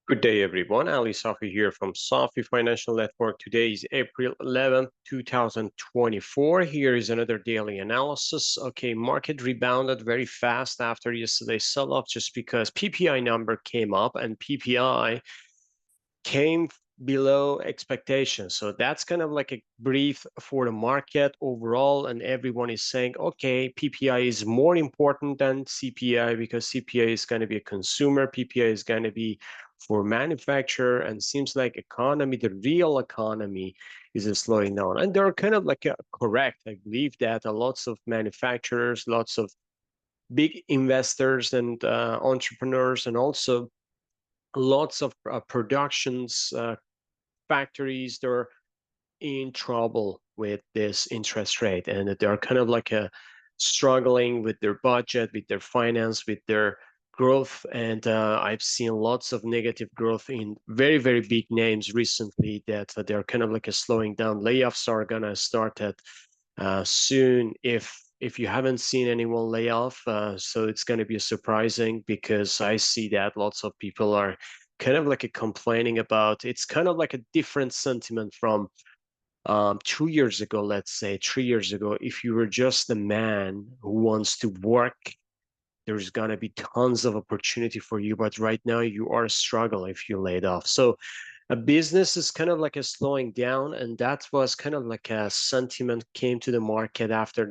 Good day, everyone. Ali Safi here from Safi Financial Network. Today is April 11th, 2024. Here is another daily analysis. Okay, market rebounded very fast after yesterday's sell-off just because PPI number came up and PPI came below expectations. So that's kind of like a brief for the market overall. And everyone is saying, okay, PPI is more important than CPI because CPI is going to be a consumer, PPI is going to be for manufacturer, and seems like economy, the real economy is slowing down. And they're kind of like correct. I believe that lots of manufacturers, lots of big investors and entrepreneurs, and also lots of productions factories, they're in trouble with this interest rate, and they're kind of like struggling with their budget, with their finance, with their growth. And I've seen lots of negative growth in very, very big names recently that they're kind of like slowing down. Layoffs are gonna start at soon if you haven't seen anyone lay off. So it's going to be surprising because I see that lots of people are kind of like complaining about. It's kind of like a different sentiment from 2 years ago, let's say 3 years ago. If you were just a man who wants to work, there's going to be tons of opportunity for you. But right now you are struggling if you laid off. So a business is kind of like a slowing down, and that was kind of like a sentiment came to the market after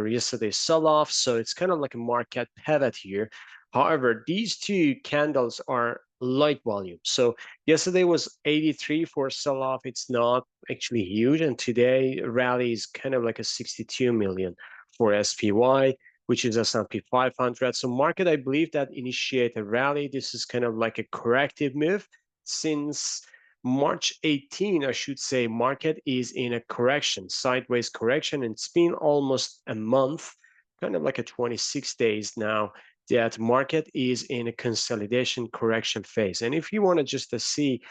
yesterday's sell-off. So it's kind of like a market pivot here. However, these two candles are light volume. So yesterday was 83 for sell-off. It's not actually huge, and today rally is kind of like a 62 million for SPY, which is S&P 500. So market, I believe that initiate a rally. This is kind of like a corrective move since March 18, I should say, market is in a correction, sideways correction, and it's been almost a month, kind of like a 26 days now, that market is in a consolidation correction phase. And if you want to just see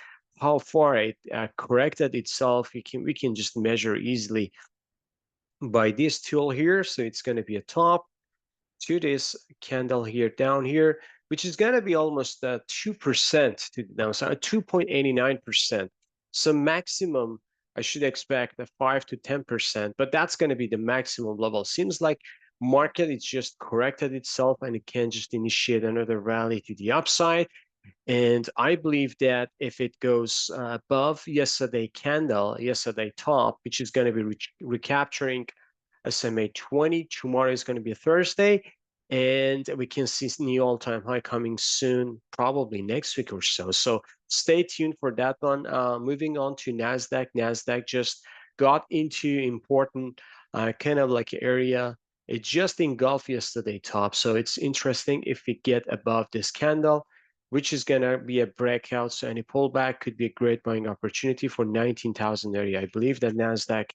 how far it corrected itself, we can just measure easily by this tool here. So it's going to be a top to this candle here down here, which is going to be almost 2% to the downside, 2.89%. So maximum, I should expect a 5 to 10%, but that's going to be the maximum level. Seems like market is just corrected itself and it can just initiate another rally to the upside. And I believe that if it goes above yesterday candle, yesterday top, which is going to be recapturing SMA 20, tomorrow is going to be a Thursday, and we can see new all-time high coming soon, probably next week or so. So stay tuned for that one. Moving on to Nasdaq. Nasdaq just got into important kind of like area. It just engulfed yesterday top. So it's interesting if we get above this candle, which is going to be a breakout. So any pullback could be a great buying opportunity for 19,000 area. I believe that Nasdaq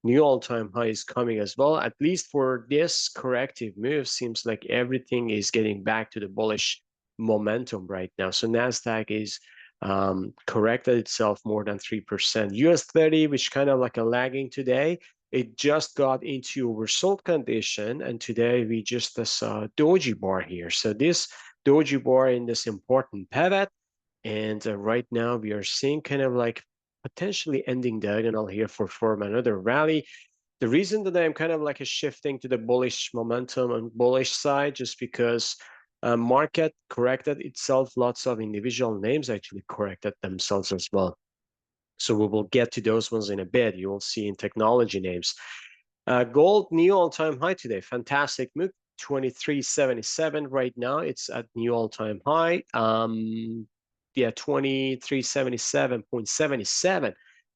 new all-time high is coming as well. At least for this corrective move, seems like everything is getting back to the bullish momentum right now. So Nasdaq is corrected itself more than 3%. US 30, which kind of like a lagging today, it just got into oversold condition, and today we just saw doji bar here. So this doji bar in this important pivot, and right now we are seeing kind of like potentially ending diagonal here for form another rally. The reason that I'm kind of like a shifting to the bullish momentum and bullish side, just because market corrected itself, lots of individual names actually corrected themselves as well. So we will get to those ones in a bit. You will see in technology names. Gold new all-time high today. Fantastic move. 2377 right now. It's at new all-time high. Yeah, 2377.77.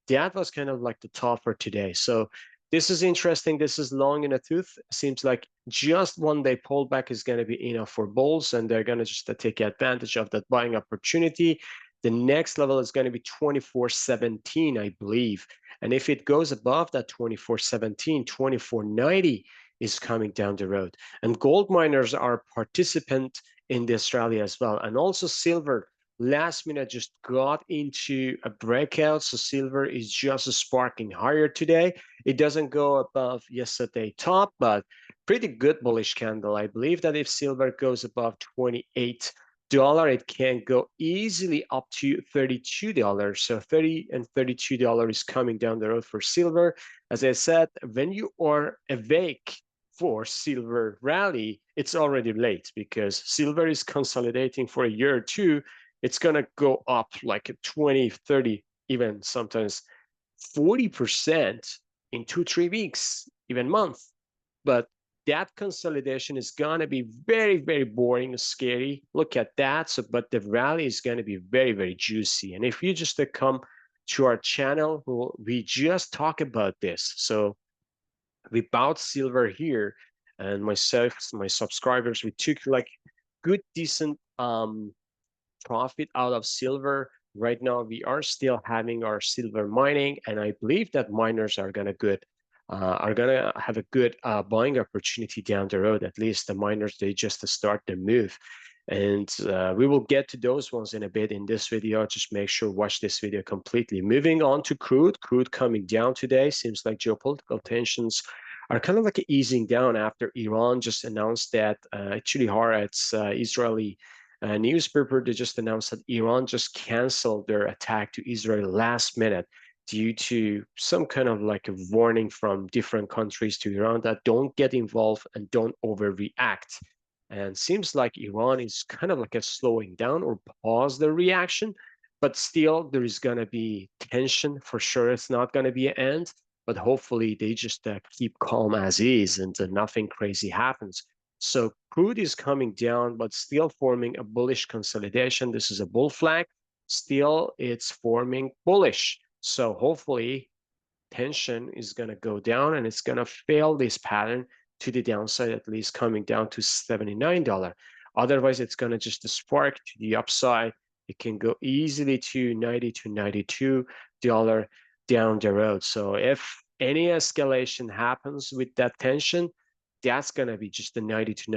That was kind of like the top for today. So this is interesting. This is long in a tooth. Seems like just one day pullback is going to be enough for bulls, and they're going to just take advantage of that buying opportunity. The next level is going to be 2417, I believe. And if it goes above that 2417, 2490 is coming down the road. And gold miners are participant in this rally as well. And also silver last minute just got into a breakout. So silver is just sparking higher today. It doesn't go above yesterday top, but pretty good bullish candle. I believe that if silver goes above 28 it can go easily up to $32. So $30 and $32 is coming down the road for silver. As I said, when you are awake for silver rally, it's already late because silver is consolidating for a year or two. It's going to go up like 20, 30, even sometimes 40% in 2, 3 weeks, even month. But that consolidation is going to be very, very boring and scary. Look at that. So, but the rally is going to be very, very juicy. And if you just come to our channel, we just talk about this. So we bought silver here, and myself, my subscribers, we took like good, decent profit out of silver. Right now, we are still having our silver mining, and I believe that miners are gonna have a good buying opportunity down the road. At least the miners, they just start the move, and we will get to those ones in a bit in this video. Just make sure watch this video completely. Moving on to crude, crude coming down today. Seems like geopolitical tensions are kind of like easing down after Iran just announced that actually Haaretz, Israeli newspaper, they just announced that Iran just canceled their attack to Israel last minute due to some kind of like a warning from different countries to Iran that don't get involved and don't overreact. And seems like Iran is kind of like a slowing down or pause the reaction, but still there is going to be tension for sure. It's not going to be an end, but hopefully they just keep calm as is and nothing crazy happens. So crude is coming down, but still forming a bullish consolidation. This is a bull flag. Still, it's forming bullish. So hopefully tension is going to go down and it's going to fail this pattern to the downside, at least coming down to $79. Otherwise, it's going to just spark to the upside. It can go easily to $90 to $92 down the road. So if any escalation happens with that tension, that's going to be just the $90 to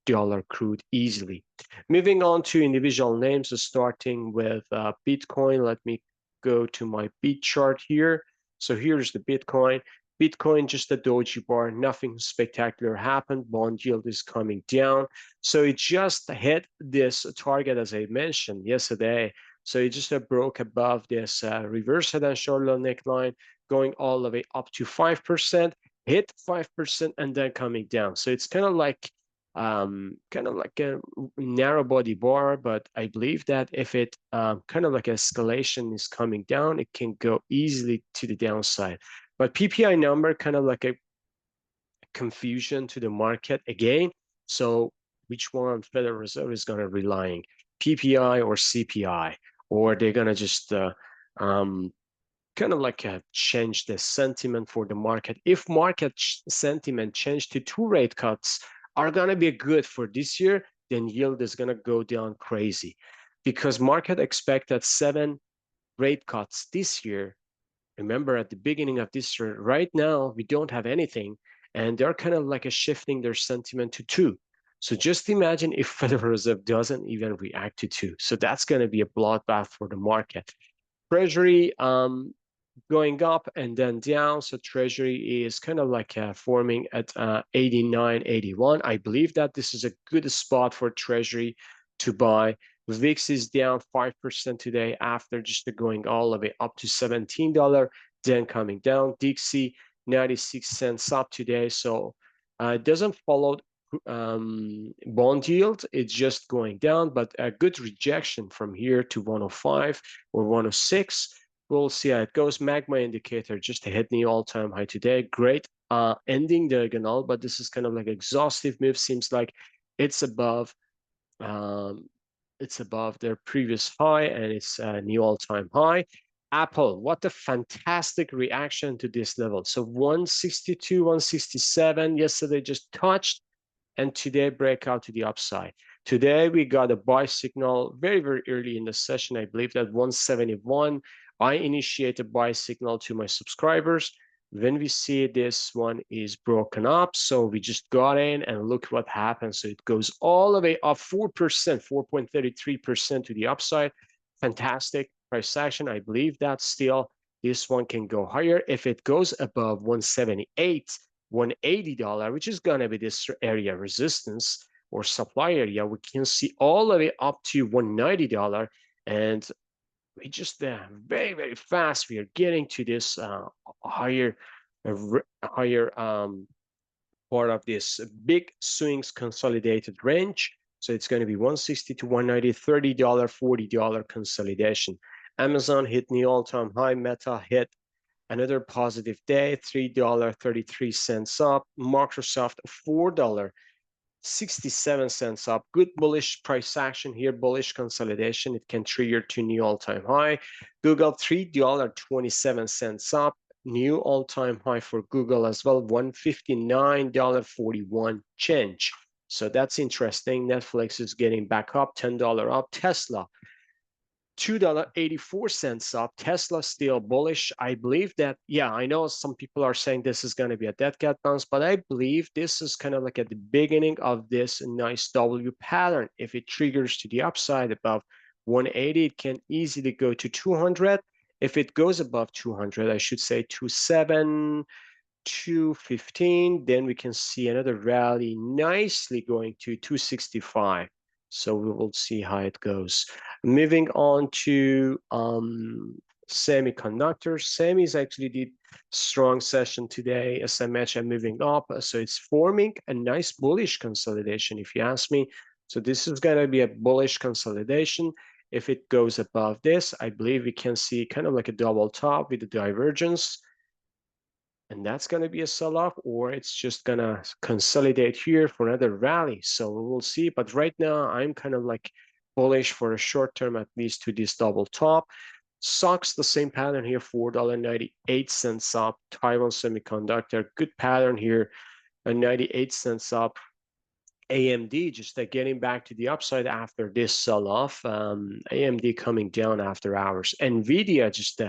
$92 crude easily. Moving on to individual names, starting with Bitcoin. Let me go to my beat chart here. So here's the Bitcoin. Bitcoin, just a doji bar, nothing spectacular happened. Bond yield is coming down. So it just hit this target, as I mentioned yesterday. So it just broke above this reverse head and shoulder neckline, going all the way up to 5%, hit 5%, and then coming down. So it's kind of like a narrow body bar, but I believe that if it kind of like escalation is coming down, it can go easily to the downside. But PPI number kind of like a confusion to the market again. So which one Federal Reserve is going to relying, PPI or CPI, or they're going to just kind of like change the sentiment for the market. If market sentiment change to 2 rate cuts are going to be good for this year, then yield is going to go down crazy because market expected 7 rate cuts this year. Remember at the beginning of this year, right now, we don't have anything and they're kind of like shifting their sentiment to 2. So just imagine if Federal Reserve doesn't even react to 2. So that's going to be a bloodbath for the market. Treasury, going up and then down. So Treasury is kind of like forming at 89, 81. I believe that this is a good spot for Treasury to buy. VIX is down 5% today after just going all the way up to $17, then coming down. Dixie, 96 cents up today. So it doesn't follow bond yield. It's just going down, but a good rejection from here to 105 or 106. We'll see how it goes. Magma indicator just hit the all-time high today. Great ending diagonal, but this is kind of like exhaustive move. Seems like it's above their previous high and it's a new all-time high. Apple, what a fantastic reaction to this level. So 162, 167 yesterday just touched, and today breakout to the upside. Today we got a buy signal very, very early in the session. I believe that 171. I initiate a buy signal to my subscribers. When we see this one is broken up, so we just got in and look what happens. So it goes all the way up 4%, 4.33% to the upside. Fantastic price action. I believe that still this one can go higher. If it goes above 178, $180, which is going to be this area resistance, or supply area. We can see all the way up to $190, and we just very, very fast we are getting to this higher higher part of this big swings consolidated range. So it's going to be 160 to 190, $30, $40 consolidation. Amazon hit new all-time high. Meta hit another positive day, $3.33 up. Microsoft, $4.67 up. Good bullish price action here, bullish consolidation. It can trigger to new all-time high. Google, $3.27 up. New all-time high for Google as well, $159.41 change. So that's interesting. Netflix is getting back up, $10 up. Tesla, $2.84 up. Tesla still bullish. I believe that, yeah, I know some people are saying this is going to be a dead cat bounce, but I believe this is kind of like at the beginning of this nice W pattern. If it triggers to the upside above 180, it can easily go to 200. If it goes above 200, I should say 27, 215, then we can see another rally nicely going to 265. So we will see how it goes. Moving on to semiconductors. Semis actually did strong session today. As I mentioned, moving up. So it's forming a nice bullish consolidation, if you ask me. So this is going to be a bullish consolidation. If it goes above this, I believe we can see kind of like a double top with the divergence. And that's going to be a sell-off, or it's just going to consolidate here for another rally. So we will see. But right now, I'm kind of like bullish for a short term, at least to this double top. SOX, the same pattern here, $4.98 up. Taiwan Semiconductor, good pattern here, 98 cents up. AMD just getting back to the upside after this sell-off. AMD coming down after hours. NVIDIA just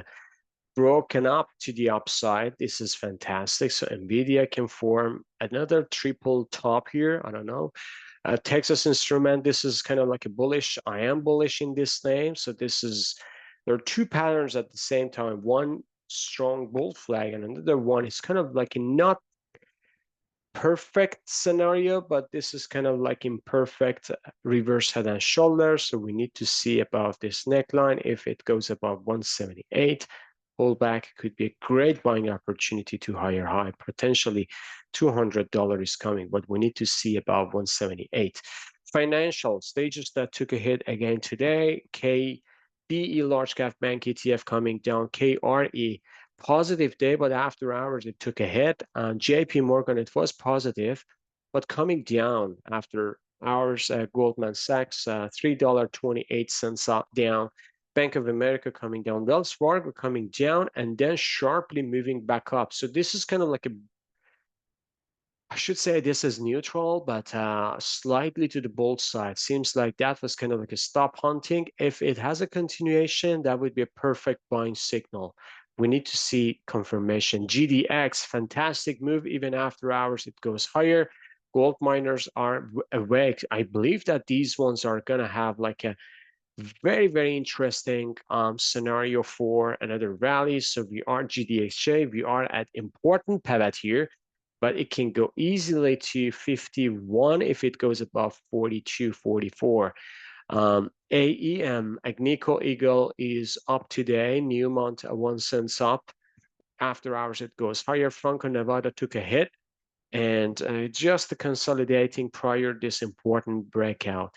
broken up to the upside. This is fantastic. So NVIDIA can form another triple top here. I don't know. Texas Instrument, this is kind of like a bullish. I am bullish in this name. So there are two patterns at the same time. One strong bull flag and another one is kind of like a not perfect scenario, but this is kind of like imperfect reverse head and shoulder. So we need to see above this neckline. If it goes above 178, pullback could be a great buying opportunity to higher high. Potentially $200 is coming, but we need to see above 178. Financial stages that took a hit again today. KBE large cap bank ETF coming down. KRE positive day, but after hours it took a hit. JP Morgan, it was positive, but coming down after hours. Goldman Sachs, $3.28 up down. Bank of America coming down. Wells Fargo coming down and then sharply moving back up. So this is kind of like I should say this is neutral, but slightly to the bold side. Seems like that was kind of like a stop hunting. If it has a continuation, that would be a perfect buying signal. We need to see confirmation. GDX, fantastic move. Even after hours, it goes higher. Gold miners are awake. I believe that these ones are going to have like a very, very interesting scenario for another rally. So we are GDXJ. We are at important pivot here, but it can go easily to 51 if it goes above 42, 44. AEM, Agnico Eagle, is up today. Newmont, 1 cent up. After hours, it goes higher. Franco-Nevada took a hit and just consolidating prior this important breakout.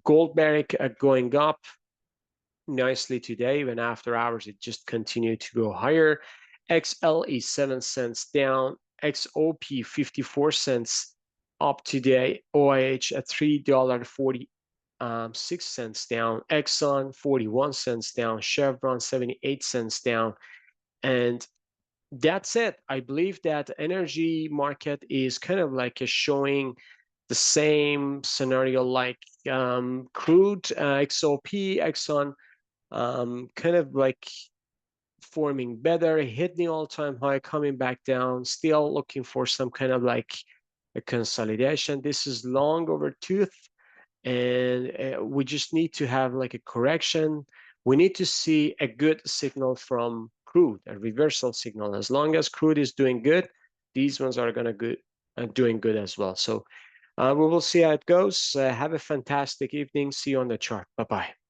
Gold Barrick going up nicely today. Even after hours, it just continued to go higher. XLE 7 cents down. XOP 54 cents up today. OIH at $3.46 down. Exxon 41 cents down. Chevron 78 cents down. And that's it. I believe that energy market is kind of like showing the same scenario like crude, XOP, Exxon, kind of like forming better, hitting the all-time high, coming back down, still looking for some kind of like a consolidation. This is long over tooth, and we just need to have like a correction. We need to see a good signal from crude, a reversal signal. As long as crude is doing good, these ones are gonna doing good as well. So We will see how it goes. Have a fantastic evening. See you on the chart. Bye bye.